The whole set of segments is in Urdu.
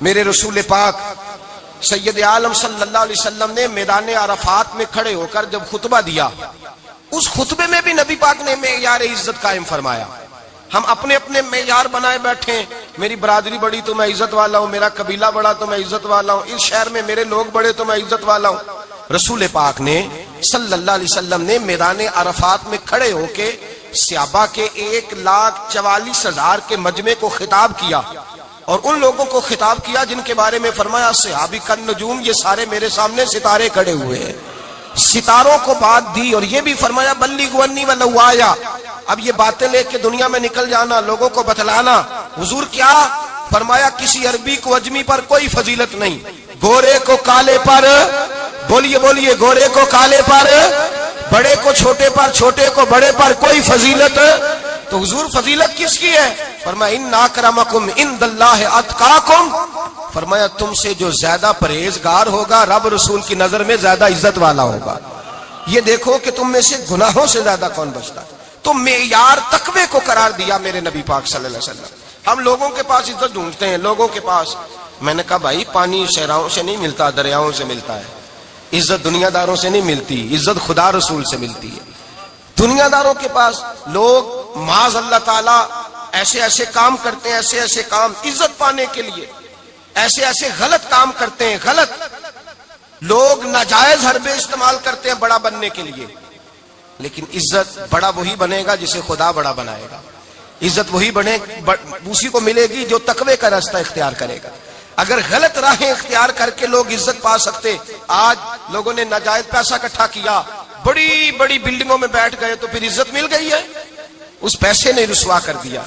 میرے رسول پاک سید عالم صلی اللہ علیہ وسلم نے میدان عرفات میں کھڑے ہو کر جب خطبہ دیا، اس خطبے میں بھی نبی پاک نے معیار عزت قائم فرمایا۔ ہم اپنے اپنے معیار بنائے بیٹھے، میری برادری بڑی تو میں عزت والا ہوں، میرا قبیلہ بڑا تو میں عزت والا ہوں، اس شہر میں میرے لوگ بڑے تو میں عزت والا ہوں۔ رسول پاک نے صلی اللہ علیہ وسلم نے میدان عرفات میں کھڑے ہو کے صحابہ کے 1,44,000 کے مجمع کو خطاب کیا، اور ان لوگوں کو خطاب کیا جن کے بارے میں فرمایا صحابی کن نجوم، یہ سارے میرے سامنے ستارے کھڑے ہوئے ہیں۔ ستاروں کو بات دی اور یہ بھی فرمایا بلغوا انی ولو آیا، اب یہ باتیں لے کے دنیا میں نکل جانا، لوگوں کو بتلانا۔ حضور کیا فرمایا؟ کسی عربی کو اجمی پر کوئی فضیلت نہیں، گورے کو کالے پر، بولیے بولیے، گورے کو کالے پر، بڑے کو چھوٹے پر، چھوٹے کو بڑے پر کوئی فضیلت۔ تو حضور فضیلت کس کی ہے؟ فرمایا ان اکرمکم عند اللہ اتقاکم، فرمایا تم سے جو زیادہ پرہیزگار ہوگا رب رسول کی نظر میں زیادہ عزت والا ہوگا۔ یہ دیکھو کہ تم میں سے گناہوں سے زیادہ کون بچتا ہے۔ تو معیار تقوی کو قرار دیا میرے نبی پاک صلی اللہ علیہ وسلم۔ ہم لوگوں کے پاس عزت ڈھونڈتے ہیں، لوگوں کے پاس، میں نے کہا بھائی پانی صحراؤں سے نہیں ملتا، دریاؤں سے ملتا ہے۔ عزت دنیا داروں سے نہیں ملتی، عزت خدا رسول سے ملتی ہے۔ دنیا داروں کے پاس لوگ معاذ اللہ تعالی ایسے ایسے کام کرتے ہیں، ایسے ایسے کام عزت پانے کے لیے، ایسے ایسے غلط کام کرتے ہیں، غلط لوگ ناجائز حربے استعمال کرتے ہیں بڑا بننے کے لیے۔ لیکن عزت بڑا وہی بنے گا جسے خدا بڑا بنائے گا، عزت وہی بنے اسی کو ملے گی جو تقوی کا راستہ اختیار کرے گا۔ اگر غلط راہیں اختیار کر کے لوگ عزت پا سکتے، آج لوگوں نے ناجائز پیسہ اکٹھا کیا، بڑی بڑی بلڈنگوں میں بیٹھ گئے تو پھر عزت مل گئی ہے؟ اس پیسے نے رسوا کر دیا،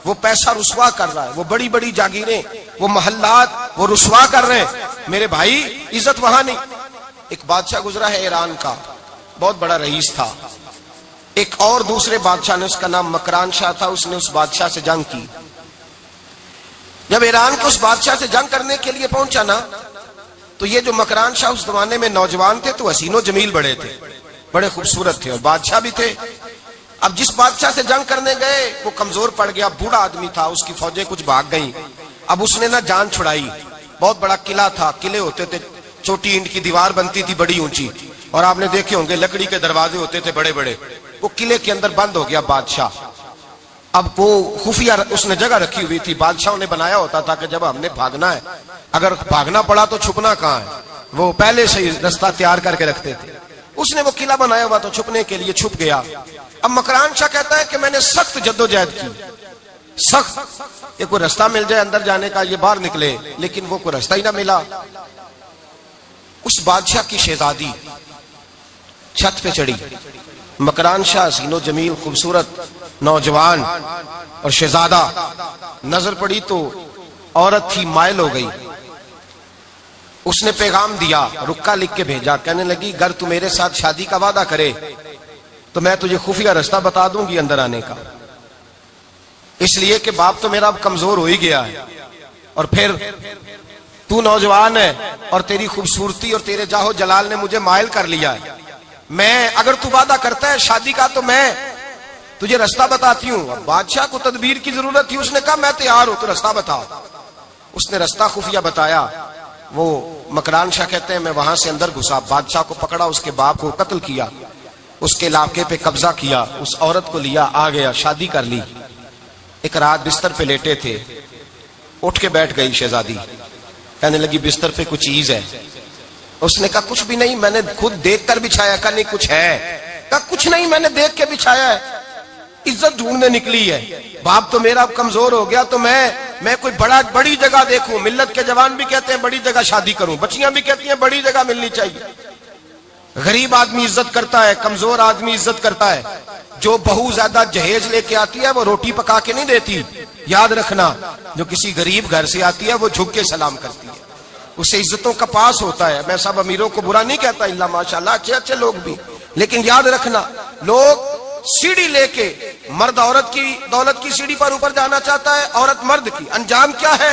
وہ پیسہ رسوا کر رہا ہے، وہ بڑی بڑی جاگیریں، وہ محلات وہ رسوا کر رہے ہیں۔ میرے بھائی عزت وہاں نہیں۔ ایک بادشاہ گزرا ہے ایران کا، بہت بڑا رئیس تھا۔ ایک اور دوسرے بادشاہ نے، اس کا نام مکران شاہ تھا، اس نے اس بادشاہ سے جنگ کی۔ جب ایران کے اس بادشاہ سے جنگ کرنے کے لیے پہنچا نا، تو یہ جو مکران شاہ اس زمانے میں نوجوان تھے تو حسین و جمیل بڑے تھے، بڑے خوبصورت تھے اور بادشاہ بھی تھے۔ اب جس بادشاہ سے جنگ کرنے گئے وہ کمزور پڑ گیا، بوڑھا آدمی تھا، اس کی فوجیں کچھ بھاگ گئیں۔ اب اس نے نا جان چھڑائی، بہت بڑا قلعہ تھا، قلعے ہوتے تھے، چھوٹی اینٹ کی دیوار بنتی تھی بڑی اونچی، اور آپ نے دیکھے ہوں گے لکڑی کے دروازے ہوتے تھے بڑے بڑے۔ وہ قلعے کے اندر بند ہو گیا بادشاہ۔ اب وہ خفیہ اس نے جگہ رکھی ہوئی تھی، بادشاہوں نے بنایا ہوتا تھا کہ جب ہم نے بھاگنا ہے، اگر بھاگنا پڑا تو چھپنا کہاں ہے، وہ پہلے سے رستہ تیار کر کے رکھتے تھے۔ اس نے وہ قلعہ بنایا ہوا تو چھپنے کے لیے چھپ گیا۔ اب مکران شاہ کہتا ہے کہ میں نے سخت جدوجہد کی، سخت، یہ کوئی رستہ مل جائے اندر جانے کا، یہ باہر نکلے، لیکن وہ کوئی رستہ ہی نہ ملا۔ اس بادشاہ کی شہزادی چھت پہ چڑھی، مکران شاہ حسین و جمیل خوبصورت نوجوان اور شہزادہ، نظر پڑی تو عورت تھی، مائل ہو گئی۔ اس نے پیغام دیا، رکا لکھ کے بھیجا، کہنے لگی اگر تو میرے ساتھ شادی کا وعدہ کرے تو میں تجھے خفیہ رستہ بتا دوں گی اندر آنے کا، اس لیے کہ باپ تو میرا اب کمزور ہو ہی گیا ہے، اور پھر تو نوجوان ہے اور تیری خوبصورتی اور تیرے جاہو جلال نے مجھے مائل کر لیا ہے۔ میں اگر تو وعدہ کرتا ہے شادی کا تو میں تجھے رستہ بتاتی ہوں۔ اب بادشاہ کو تدبیر کی ضرورت تھی، اس نے کہا میں تیار ہوں، تو رستہ بتا۔ اس نے رستہ خفیہ بتایا۔ وہ مکران شاہ کہتے ہیں میں وہاں سے اندر گھسا، بادشاہ کو پکڑا، اس کے باپ کو قتل کیا، اس کے علاقے پہ قبضہ کیا، اس عورت کو لیا، آ گیا، شادی کر لی۔ ایک رات بستر پہ لیٹے تھے، اٹھ کے بیٹھ گئی شہزادی، کہنے لگی بستر پہ کچھ چیز ہے۔ اس نے کہا کچھ بھی نہیں، میں نے خود دیکھ کر بچھایا۔ کہا نہیں کچھ ہے۔ کہا کچھ نہیں، میں نے دیکھ کے بچھایا ہے، عزت ڈھونڈنے نکلی ہے، باپ تو میرا اب کمزور ہو گیا، تو میں کوئی بڑی جگہ دیکھوں۔ ملت کے جوان بھی کہتے ہیں بڑی جگہ شادی کروں، بچیاں بھی کہتی ہیں بڑی جگہ ملنی چاہیے۔ غریب آدمی عزت کرتا ہے، کمزور آدمی عزت کرتا ہے۔ جو بہو زیادہ جہیز لے کے آتی ہے وہ روٹی پکا کے نہیں دیتی، یاد رکھنا، جو کسی غریب گھر سے آتی ہے وہ جھک کے سلام کرتی ہے، اسے عزتوں کا پاس ہوتا ہے۔ میں سب امیروں کو برا نہیں کہتا، اللہ ماشاءاللہ اچھے اچھے لوگ بھی، لیکن یاد رکھنا لوگ سیڑھی لے کے، مرد عورت کی دولت کی سیڑھی پر اوپر جانا چاہتا ہے، عورت مرد کی، انجام کیا ہے؟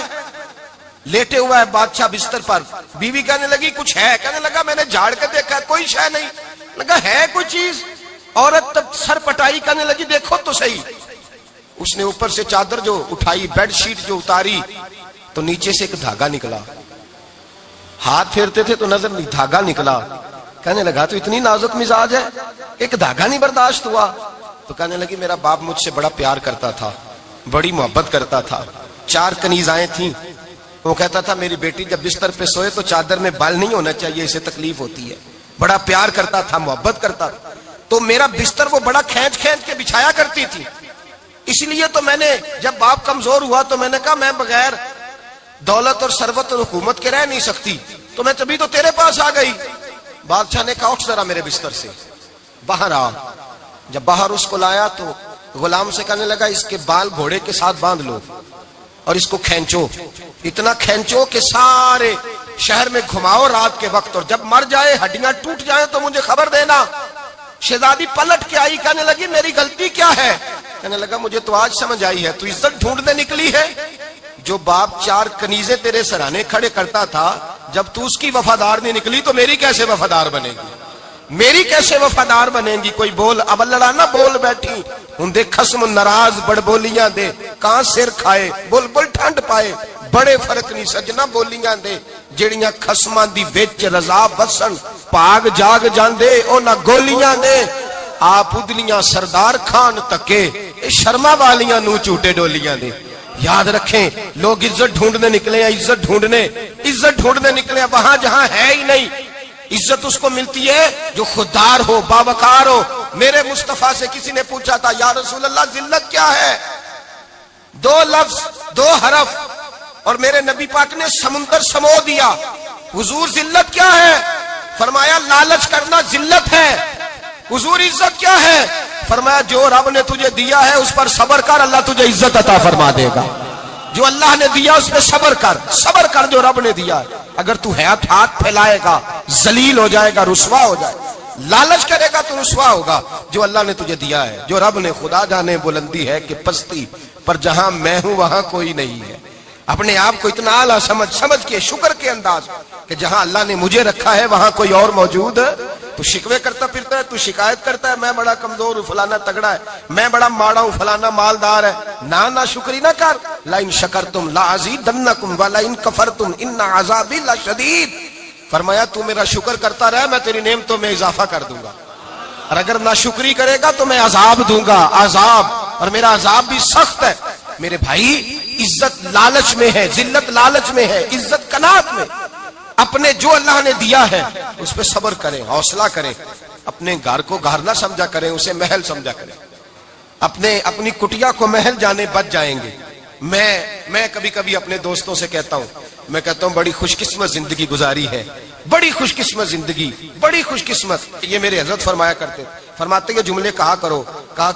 لیٹے ہوا ہے بادشاہ بستر پر، بیوی کہنے لگی کچھ ہے، کہنے لگا میں نے جھاڑ کے دیکھا کوئی شے نہیں، لگا ہے کوئی چیز۔ عورت تب سر پٹائی، کہنے لگی دیکھو تو صحیح۔ اس نے اوپر سے چادر جو اٹھائی، بیڈ شیٹ جو اتاری، تو نیچے سے ایک دھاگا نکلا. ہاتھ پھیرتے تھے تو نظر نہیں, دھاگا نکلا. کہنے لگا تو اتنی نازک مزاج ہے, ایک دھاگا نہیں برداشت ہوا. تو کہنے لگی میرا باپ مجھ سے بڑا پیار کرتا تھا, بڑی محبت کرتا تھا. 4 کنیزائیں تھیں. وہ کہتا تھا میری بیٹی جب بستر پہ سوئے تو چادر میں بال نہیں ہونا چاہیے, اسے تکلیف ہوتی ہے. بڑا پیار کرتا تھا, محبت کرتا تھا. تو میرا بستر وہ بڑا کھینچ کھینچ کے بچھایا کرتی تھی. اس لیے تو میں نے جب باپ کمزور ہوا تو میں نے کہا میں بغیر دولت اور ثروت اور حکومت کے رہ نہیں سکتی, تو میں تبھی تو تیرے پاس آ گئی. بادشاہ نے کہا اٹھ ذرا میرے بستر سے, باہر آ. جب باہر اس کو لایا تو غلام سے کہنے لگا اس کے بال گھوڑے کے ساتھ باندھ لو اور اس کو کھینچو, اتنا کھینچو کہ سارے شہر میں گھماؤ رات کے وقت, اور جب مر جائے ہڈیاں ٹوٹ جائیں تو مجھے خبر دینا. شہزادی پلٹ کے آئی, کہنے لگی میری غلطی کیا ہے؟ کہنے لگا مجھے تو آج سمجھ آئی ہے, تو عزت ڈھونڈنے نکلی ہے. جو باپ 4 کنیزیں تیرے سرانے کھڑے کرتا تھا, جب تو اس کی وفادار نہیں نکلی تو میری کیسے وفادار بنے گی؟ میری کیسے وفادار بنے گی؟ کوئی بول اب لڑانا بول بیٹھی ہوں دے خسم ناراض بڑ بولیاں دے, کہاں سر کھائے بول بول ٹھنڈ پائے. بڑے فرق نہیں سجنا بولیاں دے جڑیاں خسماں دی وچ رضا وسن, پاگ جاگ جاندے او نہ گولیاں دے. آپ ادلیاں سردار خان تکے شرما والیاں نو چوٹے ڈولیاں دے. یاد رکھیں لوگ عزت ڈھونڈنے نکلے ہیں, عزت ڈھونڈنے نکلے ہیں وہاں جہاں ہے ہی نہیں. عزت اس کو ملتی ہے جو خوددار ہو, باوقار ہو. میرے مصطفیٰ سے کسی نے پوچھا تھا یا رسول اللہ ذلت کیا ہے؟ 2 لفظ 2 حرف, اور میرے نبی پاک نے سمندر سمو دیا. حضور ذلت کیا ہے؟ فرمایا لالچ کرنا ذلت ہے. حضور عزت کیا ہے؟ فرمایا جو رب نے تجھے دیا ہے اس پر صبر کر, اللہ تجھے عزت عطا فرما دے گا. جو اللہ نے دیا اس پہ صبر کر جو رب نے دیا ہے. اگر تو ہاتھ پھیلائے گا ذلیل ہو جائے گا, رسوا ہو جائے گا. لالچ کرے گا تو رسوا ہوگا. جو اللہ نے تجھے دیا ہے, جو رب نے, خدا جانے بلندی ہے کہ پستی, پر جہاں میں ہوں وہاں کوئی نہیں ہے. اپنے آپ کو اتنا اعلیٰ سمجھ کے شکر کے انداز کہ جہاں اللہ نے مجھے رکھا ہے وہاں کوئی اور موجود. تو شکوے کرتا پھرتا ہے, تو شکایت کرتا ہے میں بڑا کمزور ہوں, فلانا تگڑا ہے, میں بڑا ماڑا ہوں, فلانا مالدار ہے. نا شکری نہ کر. لئن شکرتم لازیدنکم ولئن کفرتم ان عذابی لشدید. فرمایا تو میرا شکر کرتا رہے, میں تیری نعمتوں میں اضافہ کر دوں گا, اور اگر ناشکری کرے گا تو میں عذاب دوں گا, عذاب, اور میرا عذاب بھی سخت ہے. میرے بھائی عزت لالچ میں ہے, ذلت لالچ میں ہے, عزت قناعت میں. اپنے جو اللہ نے دیا ہے اس پہ صبر کریں, حوصلہ کریں. اپنے گھر کو گھر نہ سمجھا کریں, اسے محل سمجھا کریں. اپنی کٹیا کو محل جانے بچ جائیں گے. میں کبھی کبھی اپنے دوستوں سے کہتا ہوں بڑی خوش قسمت زندگی گزاری ہے, بڑی خوش قسمت زندگی, بڑی خوش قسمت. یہ میرے حضرت فرمایا کرتے, فرماتے یہ جملے کہا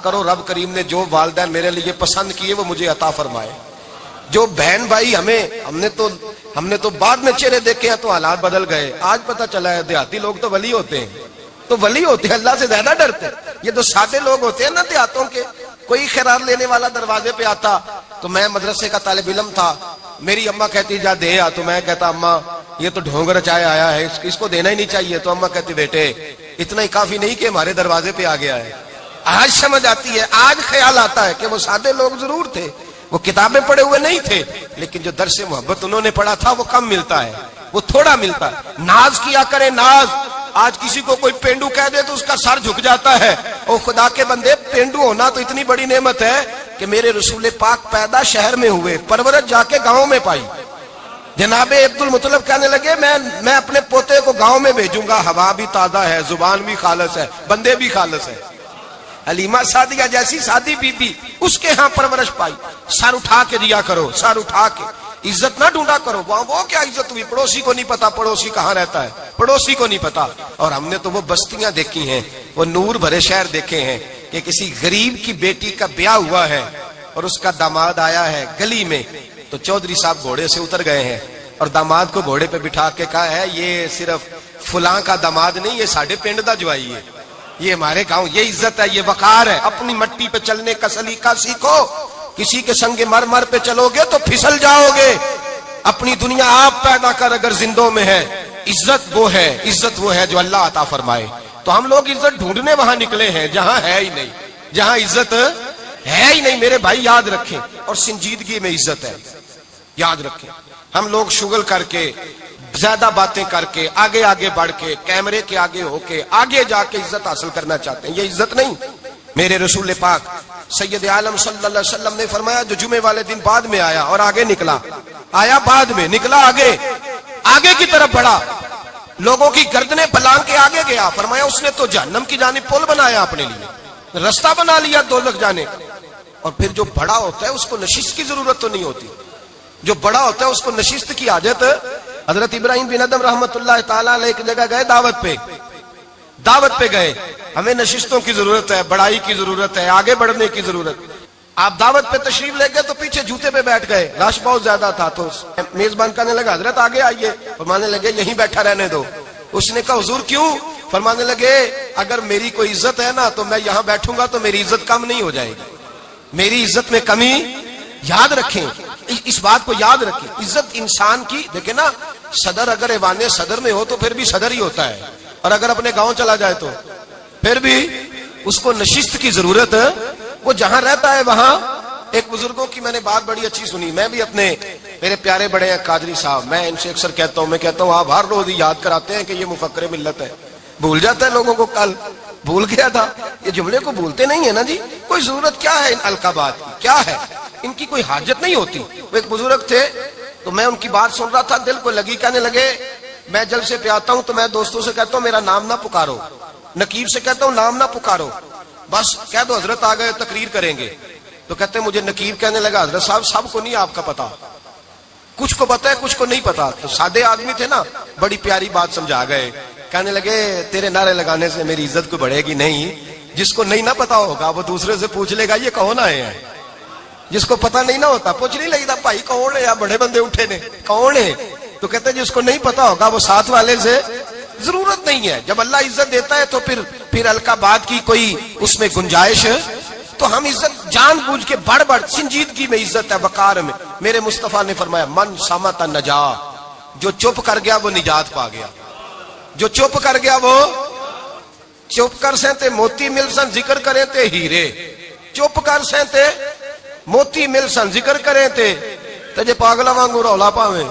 کرو رب کریم نے جو والدین میرے لیے پسند کیے وہ مجھے عطا فرمائے. جو بہن بھائی ہم نے تو بعد میں چہرے دیکھے ہیں تو حالات بدل گئے. آج پتہ چلا ہے دیہاتی لوگ تو ولی ہوتے ہیں, اللہ سے زیادہ ڈرتے ہیں. یہ تو سادے لوگ ہوتے ہیں نا دیہاتوں کے. کوئی خیرات لینے والا دروازے پہ آتا تو میں مدرسے کا طالب علم تھا, میری اماں کہتی جا دے آ, تو میں کہتا اماں یہ تو ڈھونگ رچائے آیا ہے, اس کو دینا ہی نہیں چاہیے. تو اماں کہتی بیٹے اتنا ہی کافی نہیں کہ ہمارے دروازے پہ آ گیا ہے. آج سمجھ آتی ہے, آج خیال آتا ہے کہ وہ سادے لوگ ضرور تھے, وہ کتابیں پڑھے ہوئے نہیں تھے, لیکن جو درس محبت انہوں نے پڑھا تھا وہ کم ملتا ہے, وہ تھوڑا ملتا ہے. ناز کیا کرے, ناز. آج کسی کو کوئی پینڈو کہہ دے تو اس کا سر جھک جاتا ہے. او خدا کے بندے, پینڈو ہونا تو اتنی بڑی نعمت ہے کہ میرے رسول پاک پیدا شہر میں ہوئے, پرورش جا کے گاؤں میں پائی. جناب عبد المطلب کہنے لگے میں اپنے پوتے کو گاؤں میں بھیجوں گا, ہوا بھی تازہ ہے, زبان بھی خالص ہے, بندے بھی خالص ہے. حلیمہ سعدیہ جیسی سادی بی بی, اس کے ہاں پرورش پائی. سر اٹھا کے دیا کرو, سر اٹھا کے. عزت نہ ڈھونڈا کرو, وہ کیا عزت ہوئی, پڑوسی کو نہیں پتا پڑوسی کہاں رہتا ہے, پڑوسی کو نہیں پتا. اور ہم نے تو وہ بستیاں دیکھی ہیں, وہ نور بھرے شہر دیکھے ہیں کہ کسی غریب کی بیٹی کا بیاہ ہوا ہے اور اس کا داماد آیا ہے گلی میں, تو چودھری صاحب گھوڑے سے اتر گئے ہیں اور داماد کو گھوڑے پہ بٹھا کے کہا ہے یہ صرف فلاں کا داماد نہیں, یہ ساڑھے پنڈ دا جوائی ہے, یہ ہمارے گاؤں, یہ عزت ہے, یہ وقار ہے. اپنی مٹی پہ چلنے کا سلیقہ سیکھو. کسی کے سنگ مرمر پہ چلو گے تو پھسل جاؤ گے. اپنی دنیا آپ پیدا کر اگر زندوں میں ہے. عزت وہ ہے جو اللہ عطا فرمائے. تو ہم لوگ عزت ڈھونڈنے وہاں نکلے ہیں جہاں ہے ہی نہیں, جہاں عزت ہے ہی نہیں. میرے بھائی یاد رکھیں, اور سنجیدگی میں عزت ہے, یاد رکھیں. ہم لوگ شغل کر کے زیادہ باتیں کر کے آگے آگے بڑھ کے کیمرے کے آگے ہو کے آگے جا کے عزت حاصل کرنا چاہتے ہیں. یہ عزت نہیں. میرے رسول پاک سید عالم صلی اللہ علیہ وسلم نے فرمایا جو جمعے والے دن بعد میں آیا اور آگے نکلا, آیا بعد میں, نکلا آگے, آگے کی طرف بڑھا, لوگوں کی گردنیں پلانگ کے آگے گیا. فرمایا اس نے تو جہنم کی جانب پل بنایا, اپنے لیے رستہ بنا لیا دوزخ جانے. اور پھر جو بڑا ہوتا ہے اس کو نشست کی ضرورت تو نہیں ہوتی. جو بڑا ہوتا ہے اس کو نشست کی حاجت. حضرت ابراہیم بن ادم رحمت اللہ تعالیٰ علیہ ایک جگہ گئے دعوت پہ گئے. ہمیں نشستوں کی ضرورت ہے, بڑائی کی ضرورت ہے, آگے بڑھنے کی ضرورت. آپ دعوت پہ تشریف لے گئے تو پیچھے جوتے پہ بیٹھ گئے, رش بہت زیادہ تھا. تو میزبان کہنے لگا حضرت آگے آئیے. فرمانے لگے یہیں بیٹھا رہنے دو. اس نے کہا حضور کیوں؟ فرمانے لگے اگر میری کوئی عزت ہے نا تو میں یہاں بیٹھوں گا تو میری عزت کم نہیں ہو جائے گی. میری عزت میں کمی یاد رکھیں, اس بات کو یاد رکھیں. عزت انسان کی, دیکھیں نا, صدر اگر ایوان صدر میں ہو تو پھر بھی صدر ہی ہوتا ہے, اور اگر اپنے گاؤں چلا جائے تو پھر بھی اس کو نشست کی ضرورت ہے. وہ جہاں رہتا ہے وہاں. ایک بزرگوں کی میں نے بات بڑی اچھی سنی. میں بھی اپنے میرے پیارے بڑے ہیں قادری صاحب, میں ان سے اکثر کہتا ہوں, میں کہتا ہوں آپ ہر روز یاد کراتے ہیں کہ یہ مفکر ملت ہے. بھول جاتا ہے لوگوں کو, کل بھول گیا تھا. یہ جملے کو بھولتے نہیں ہے نا جی. کوئی ضرورت کیا ہے ان القابات کی, کیا ہے ان کی, کوئی حاجت نہیں ہوتی. وہ ایک بزرگ تھے تو میں ان کی بات سن رہا تھا, دل کو لگی. کہنے لگے میں جلسے پہ آتا ہوں تو میں دوستوں سے کہتا ہوں میرا نام نہ پکارو, نقیب سے کہتا ہوں نام نہ پکارو, بس کہہ دو حضرت آ گئے تقریر کریں گے. تو کہتے ہیں مجھے نقیب کہنے لگا حضرت صاحب سب کو نہیں آپ کا پتا, کچھ کو پتا ہے کچھ کو نہیں پتا. تو سادے آدمی تھے نا, بڑی پیاری بات سمجھا گئے. کہنے لگے تیرے نعرے لگانے سے میری عزت کو بڑھے گی نہیں. جس کو نہیں نہ پتا ہوگا وہ دوسرے سے پوچھ لے گا یہ کون آئے ہیں. جس کو پتا نہیں نہ ہوتا پوچھ نہیں لگتا بھائی کون ہے, یا بڑے بندے اٹھے نے کون ہے. تو کہتے ہیں جس کو نہیں پتا ہوگا وہ ساتھ والے سے ضرورت نہیں ہے. جب اللہ عزت دیتا ہے تو پھر القابات کی کوئی اس میں گنجائش. تو ہم عزت جان بوجھ کے بڑھ سنجیدگی میں عزت ہے, وقار میں. میرے مصطفیٰ نے فرمایا من صمت نجا, جو چپ کر گیا وہ نجات پا گیا. جو چپ کر گیا وہ چپ کر سہتے موتی مل سن ذکر کریں تے ہیرے. چپ کر سہتے موتی مل سن ذکر کریں تے جے پاگلا وانگو رولا پاویں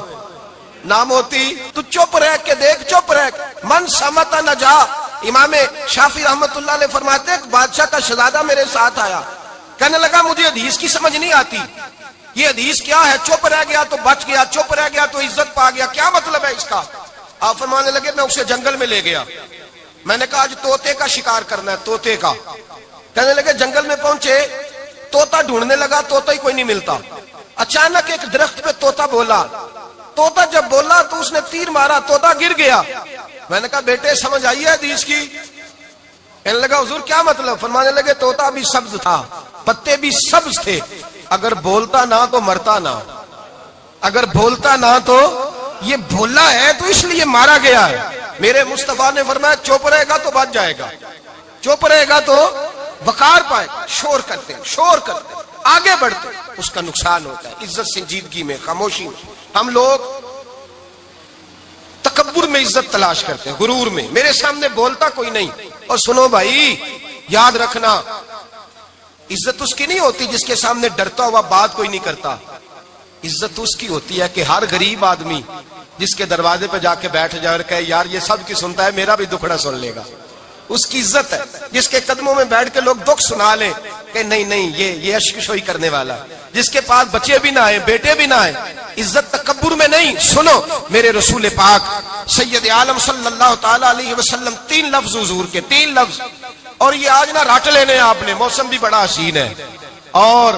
نہ موتی. تو چپ رہ کے دیکھ, چپ رہ. من سمت نجا. امام شافعی رحمت اللہ علیہ فرماتے ایک بادشاہ کا شہزادہ میرے ساتھ آیا, کہنے لگا مجھے حدیث کی سمجھ نہیں آتی, یہ حدیث کیا ہے؟ چپ رہ گیا تو بچ گیا, چپ رہ گیا تو عزت پا گیا, کیا مطلب ہے اس کا؟ آپ فرمانے لگے میں اسے جنگل میں لے گیا. میں نے کہا آج طوطے کا شکار کرنا ہے, طوطے کا. کہنے لگے جنگل میں پہنچے, طوطا ڈھونڈنے لگا, طوطا ہی کوئی نہیں ملتا. اچانک ایک درخت پہ طوطا بولا. طوطا جب بولا تو اس نے تیر مارا, طوطا گر گیا. میں نے کہا بیٹے سمجھ آئی ہے حدیث کی؟ کہنے لگا حضور کیا مطلب؟ فرمانے لگے طوطا بھی سبز تھا, پتے بھی سبز تھے, اگر بولتا نہ تو مرتا نہ, اگر بولتا نہ تو یہ بولا ہے تو اس لیے مارا گیا ہے. میرے مصطفیٰ نے فرمایا چپ رہے گا تو بچ جائے گا, چپ رہے گا تو وقار پائے. شور کرتے آگے بڑھتے اس کا نقصان ہوتا ہے. عزت سنجیدگی میں, خاموشی میں. ہم لوگ تکبر میں عزت تلاش کرتے ہیں, غرور میں. میرے سامنے بولتا کوئی نہیں. اور سنو بھائی یاد رکھنا, عزت اس کی نہیں ہوتی جس کے سامنے ڈرتا ہوا بات کوئی نہیں کرتا. عزت اس کی ہوتی ہے کہ ہر غریب آدمی جس کے دروازے پہ جا کے بیٹھ جائے اور کہے یار یہ سب کی سنتا ہے, میرا بھی دکھڑا سن لے گا, اس کی عزت ہے. جس کے قدموں میں بیٹھ کے لوگ دکھ سنا لیں کہ نہیں یہ اشکشوئی کرنے والا. جس کے پاس بچے بھی نہ آئے, بیٹے بھی نہ آئے. عزت تکبر میں نہیں. سنو میرے رسول پاک سید عالم صلی اللہ تعالی علیہ وسلم 3 لفظ حضور کے, 3 لفظ. اور یہ آج نہ رٹ لینے آپ نے, موسم بھی بڑا حسین ہے اور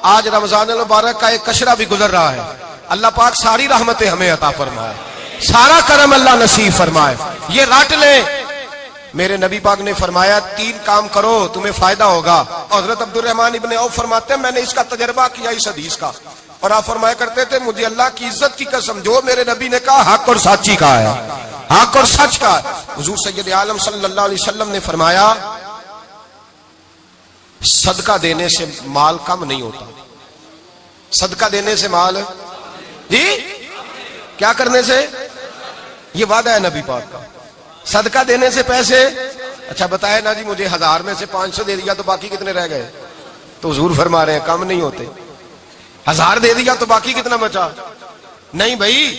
آج رمضان المبارک کا ایک کشرہ بھی گزر رہا ہے. اللہ پاک ساری رحمتیں ہمیں عطا فرمائے, سارا کرم اللہ نصیب فرمائے. یہ رٹ لیں. میرے نبی پاک نے فرمایا 3 کام کرو تمہیں فائدہ ہوگا. حضرت عبد الرحمن ابن عوف فرماتے ہیں میں نے اس کا تجربہ کیا اس حدیث کا, اور آپ فرمایا کرتے تھے مجھے اللہ کی عزت کی قسم جو میرے نبی نے کہا حق اور سچی کہا ہے, حق اور سچ کا. حضور سید عالم صلی اللہ علیہ وسلم نے فرمایا صدقہ دینے سے مال کم نہیں ہوتا. صدقہ دینے سے مال جی کیا کرنے سے؟ یہ وعدہ ہے نبی پاک کا. صدقہ دینے سے پیسے, اچھا بتائے نا جی مجھے 1000 میں سے 500 دے دیا تو باقی کتنے رہ گئے؟ تو حضور فرما رہے ہیں کم نہیں ہوتے. 1000 دے دیا تو باقی کتنا بچا؟ نہیں بھائی،